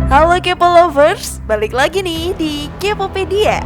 Halo Kepo Lovers, balik lagi nih di Kepopedia.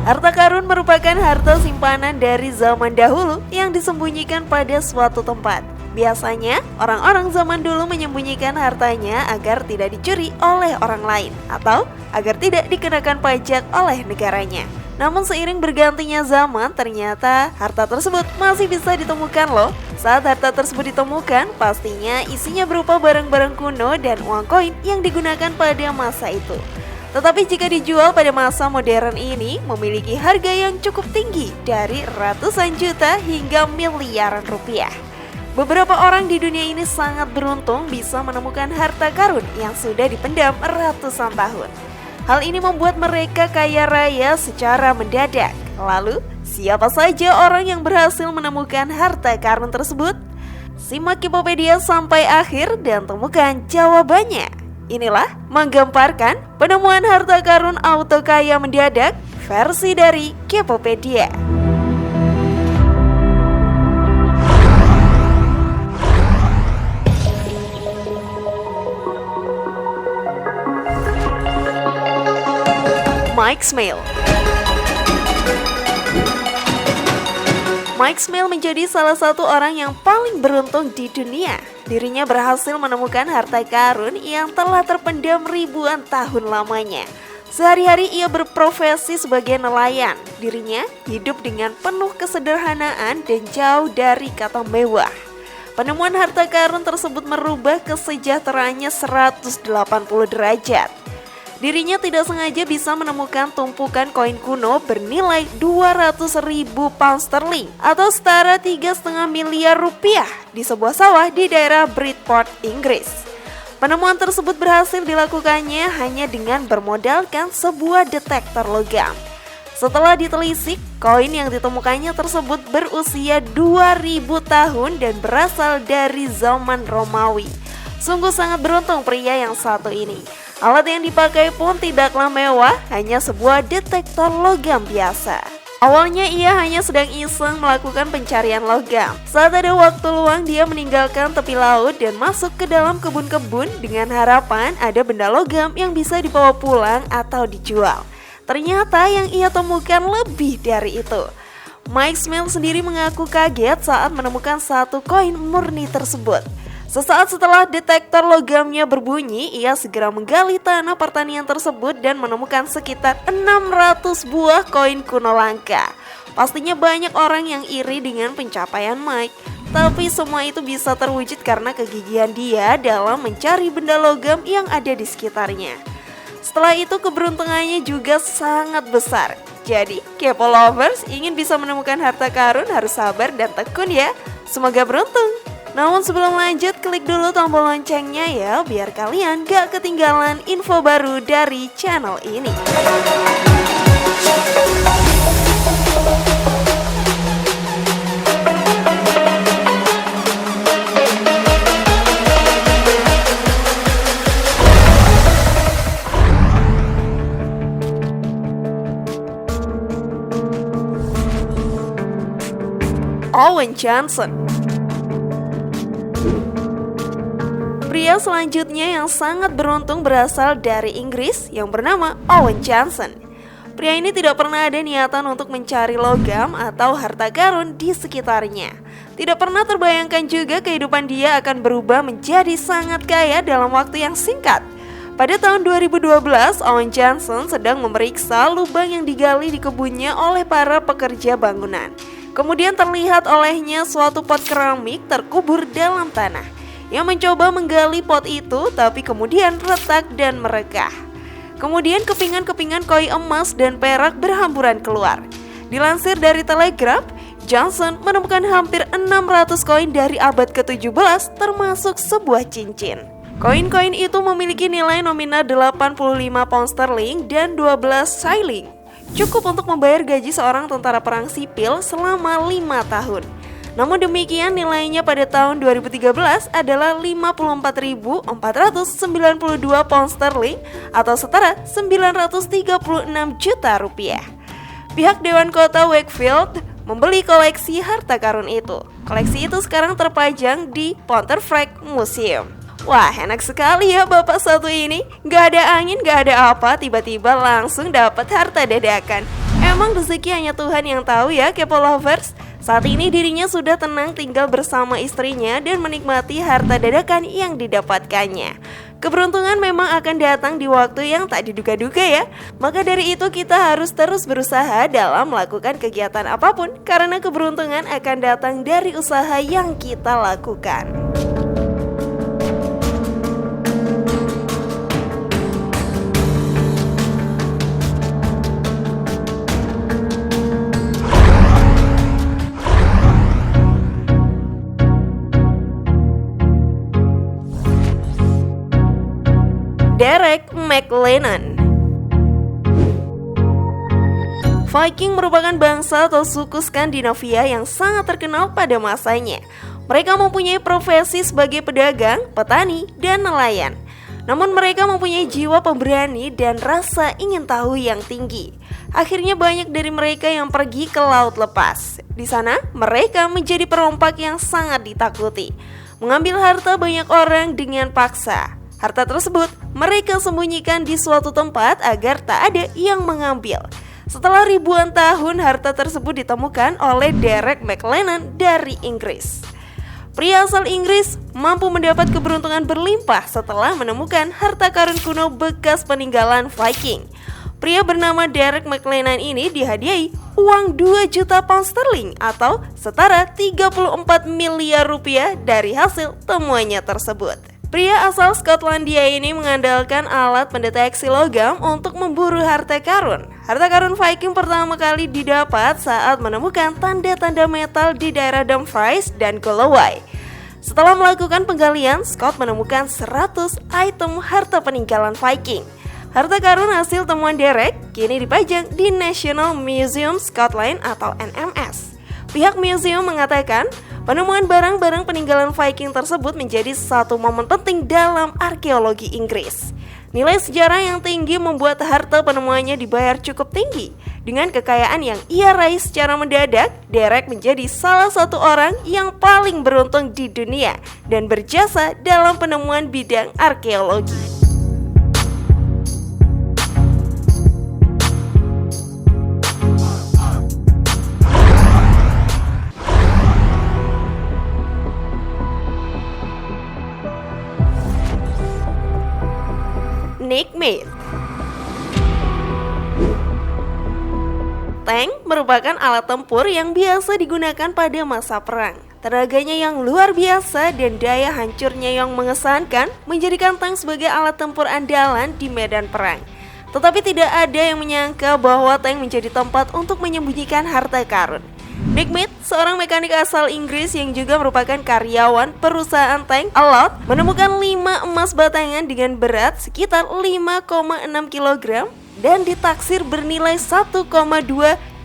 Harta karun merupakan harta simpanan dari zaman dahulu yang disembunyikan pada suatu tempat. Biasanya, orang-orang zaman dulu menyembunyikan hartanya agar tidak dicuri oleh orang lain atau agar tidak dikenakan pajak oleh negaranya. Namun seiring bergantinya zaman, ternyata harta tersebut masih bisa ditemukan loh. Saat harta tersebut ditemukan, pastinya isinya berupa barang-barang kuno dan uang koin yang digunakan pada masa itu. Tetapi jika dijual pada masa modern ini, memiliki harga yang cukup tinggi dari ratusan juta hingga miliaran rupiah. Beberapa orang di dunia ini sangat beruntung bisa menemukan harta karun yang sudah dipendam ratusan tahun. Hal ini membuat mereka kaya raya secara mendadak. Lalu, siapa saja orang yang berhasil menemukan harta karun tersebut? Simak Kepopedia sampai akhir dan temukan jawabannya. Inilah menggemparkan penemuan harta karun auto kaya mendadak versi dari Kepopedia. Mike Smale. Mike Smale menjadi salah satu orang yang paling beruntung di dunia. Dirinya berhasil menemukan harta karun yang telah terpendam ribuan tahun lamanya. Sehari-hari ia berprofesi sebagai nelayan. Dirinya hidup dengan penuh kesederhanaan dan jauh dari kata mewah. Penemuan harta karun tersebut merubah kesejahteraannya 180 derajat. Dirinya tidak sengaja bisa menemukan tumpukan koin kuno bernilai 200.000 pound sterling atau setara 3,5 miliar rupiah di sebuah sawah di daerah Bridport, Inggris. Penemuan tersebut berhasil dilakukannya hanya dengan bermodalkan sebuah detektor logam. Setelah ditelisik, koin yang ditemukannya tersebut berusia 2000 tahun dan berasal dari zaman Romawi. Sungguh sangat beruntung pria yang satu ini. Alat yang dipakai pun tidaklah mewah, hanya sebuah detektor logam biasa. Awalnya ia hanya sedang iseng melakukan pencarian logam. Saat ada waktu luang, dia meninggalkan tepi laut dan masuk ke dalam kebun-kebun dengan harapan ada benda logam yang bisa dibawa pulang atau dijual. Ternyata yang ia temukan lebih dari itu. Mike Smale sendiri mengaku kaget saat menemukan satu koin murni tersebut. Sesaat setelah detektor logamnya berbunyi, ia segera menggali tanah pertanian tersebut dan menemukan sekitar 600 buah koin kuno langka. Pastinya banyak orang yang iri dengan pencapaian Mike, tapi semua itu bisa terwujud karena kegigihan dia dalam mencari benda logam yang ada di sekitarnya. Setelah itu keberuntungannya juga sangat besar. Jadi, Kepo Lovers ingin bisa menemukan harta karun harus sabar dan tekun ya. Semoga beruntung. Namun sebelum lanjut, klik dulu tombol loncengnya ya, biar kalian gak ketinggalan info baru dari channel ini. Owen Johnson. Pria selanjutnya yang sangat beruntung berasal dari Inggris yang bernama Owen Johnson. Pria ini tidak pernah ada niatan untuk mencari logam atau harta karun di sekitarnya. Tidak pernah terbayangkan juga kehidupan dia akan berubah menjadi sangat kaya dalam waktu yang singkat. Pada tahun 2012, Owen Johnson sedang memeriksa lubang yang digali di kebunnya oleh para pekerja bangunan. Kemudian terlihat olehnya suatu pot keramik terkubur dalam tanah. Yang mencoba menggali pot itu, tapi kemudian retak dan merekah. Kemudian kepingan-kepingan koin emas dan perak berhamburan keluar. Dilansir dari Telegraph, Johnson menemukan hampir 600 koin dari abad ke-17 termasuk sebuah cincin. Koin-koin itu memiliki nilai nominal 85 pound sterling dan 12 shilling. Cukup untuk membayar gaji seorang tentara perang sipil selama 5 tahun. Namun demikian nilainya pada tahun 2013 adalah 54.492 pound sterling atau setara 936 juta rupiah. Pihak Dewan Kota Wakefield membeli koleksi harta karun itu. Koleksi itu sekarang terpajang di Pontefract Museum. Wah, enak sekali ya bapak satu ini. Gak ada angin, gak ada apa, tiba-tiba langsung dapat harta dadakan. Emang rezeki hanya Tuhan yang tahu ya, Kepo Lovers. Saat ini dirinya sudah tenang tinggal bersama istrinya dan menikmati harta dadakan yang didapatkannya. Keberuntungan memang akan datang di waktu yang tak diduga-duga ya. Maka dari itu kita harus terus berusaha dalam melakukan kegiatan apapun, karena keberuntungan akan datang dari usaha yang kita lakukan. Derek McLennan. Viking merupakan bangsa atau suku Skandinavia yang sangat terkenal pada masanya. Mereka mempunyai profesi sebagai pedagang, petani, dan nelayan. Namun mereka mempunyai jiwa pemberani dan rasa ingin tahu yang tinggi. Akhirnya banyak dari mereka yang pergi ke laut lepas. Di sana mereka menjadi perompak yang sangat ditakuti, mengambil harta banyak orang dengan paksa. Harta tersebut mereka sembunyikan di suatu tempat agar tak ada yang mengambil. Setelah ribuan tahun, harta tersebut ditemukan oleh Derek McLennan dari Inggris. Pria asal Inggris mampu mendapat keberuntungan berlimpah setelah menemukan harta karun kuno bekas peninggalan Viking. Pria bernama Derek McLennan ini dihadiahi uang 2 juta pound sterling atau setara 34 miliar rupiah dari hasil temuannya tersebut. Pria asal Skotlandia ini mengandalkan alat pendeteksi logam untuk memburu harta karun. Harta karun Viking pertama kali didapat saat menemukan tanda-tanda metal di daerah Dumfries dan Galloway. Setelah melakukan penggalian, Scott menemukan 100 item harta peninggalan Viking. Harta karun hasil temuan Derek kini dipajang di National Museum Scotland atau NMS. Pihak museum mengatakan penemuan barang-barang peninggalan Viking tersebut menjadi satu momen penting dalam arkeologi Inggris. Nilai sejarah yang tinggi membuat harta penemuannya dibayar cukup tinggi. Dengan kekayaan yang ia raih secara mendadak, Derek menjadi salah satu orang yang paling beruntung di dunia dan berjasa dalam penemuan bidang arkeologi. Nick Mead. Tank merupakan alat tempur yang biasa digunakan pada masa perang. Tenaganya yang luar biasa dan daya hancurnya yang mengesankan menjadikan tank sebagai alat tempur andalan di medan perang. Tetapi tidak ada yang menyangka bahwa tank menjadi tempat untuk menyembunyikan harta karun. Nick Mead, seorang mekanik asal Inggris yang juga merupakan karyawan perusahaan tank Allot, menemukan 5 emas batangan dengan berat sekitar 5,6 kg dan ditaksir bernilai 1,2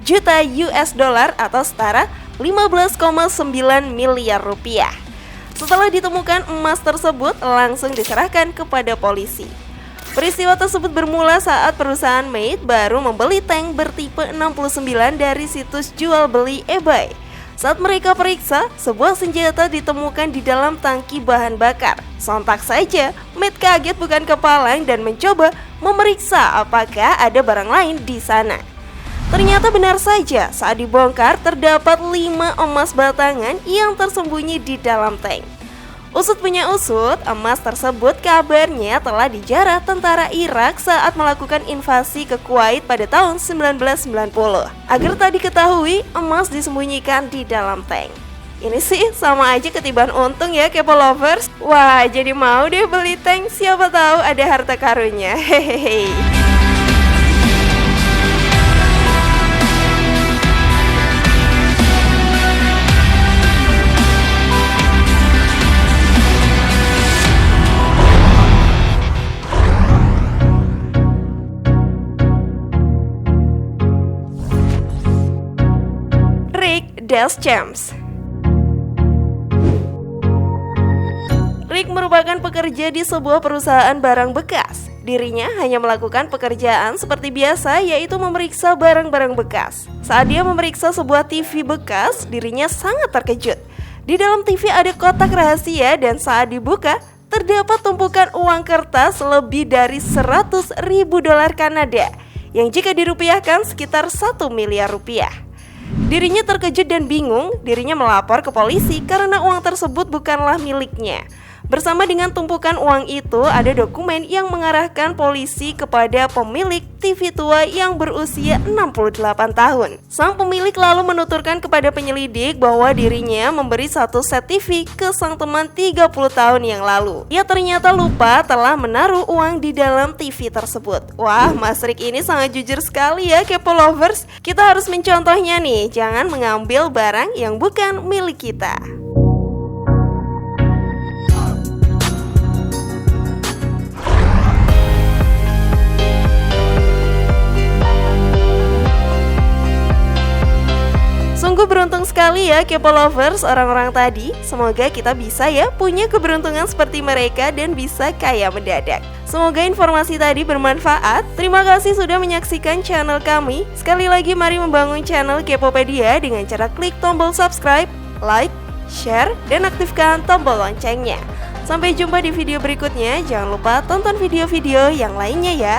juta US dollar atau setara 15,9 miliar rupiah. Setelah ditemukan emas tersebut langsung diserahkan kepada polisi. Peristiwa tersebut bermula saat perusahaan Mead baru membeli tank bertipe 69 dari situs jual beli eBay. Saat mereka periksa, sebuah senjata ditemukan di dalam tangki bahan bakar. Sontak saja, Mead kaget bukan kepalang dan mencoba memeriksa apakah ada barang lain di sana. Ternyata benar saja, saat dibongkar terdapat 5 emas batangan yang tersembunyi di dalam tank. Usut punya usut, emas tersebut kabarnya telah dijarah tentara Irak saat melakukan invasi ke Kuwait pada tahun 1990. Agar tak diketahui, emas disembunyikan di dalam tank. Ini sih sama aja ketiban untung ya Kepo Lovers. Wah, jadi mau deh beli tank, siapa tahu ada harta karunnya. Hehehe. Deschamps. Rick merupakan pekerja di sebuah perusahaan barang bekas. Dirinya hanya melakukan pekerjaan seperti biasa, yaitu memeriksa barang-barang bekas. Saat dia memeriksa sebuah TV bekas, dirinya sangat terkejut. Di dalam TV ada kotak rahasia dan saat dibuka, terdapat tumpukan uang kertas lebih dari 100.000 dolar Kanada, yang jika dirupiahkan sekitar 1 miliar rupiah. Dirinya terkejut dan bingung, dirinya melapor ke polisi karena uang tersebut bukanlah miliknya. Bersama dengan tumpukan uang itu, ada dokumen yang mengarahkan polisi kepada pemilik TV tua yang berusia 68 tahun. Sang pemilik lalu menuturkan kepada penyelidik bahwa dirinya memberi satu set TV ke sang teman 30 tahun yang lalu. Ia ternyata lupa telah menaruh uang di dalam TV tersebut. Wah, Mas Rick ini sangat jujur sekali ya, Kepo Lovers. Kita harus mencontohnya nih, jangan mengambil barang yang bukan milik kita. Sungguh beruntung sekali ya Kepo Lovers orang-orang tadi. Semoga kita bisa ya punya keberuntungan seperti mereka dan bisa kaya mendadak. Semoga informasi tadi bermanfaat. Terima kasih sudah menyaksikan channel kami. Sekali lagi mari membangun channel Kepopedia dengan cara klik tombol subscribe, like, share, dan aktifkan tombol loncengnya. Sampai jumpa di video berikutnya. Jangan lupa tonton video-video yang lainnya ya.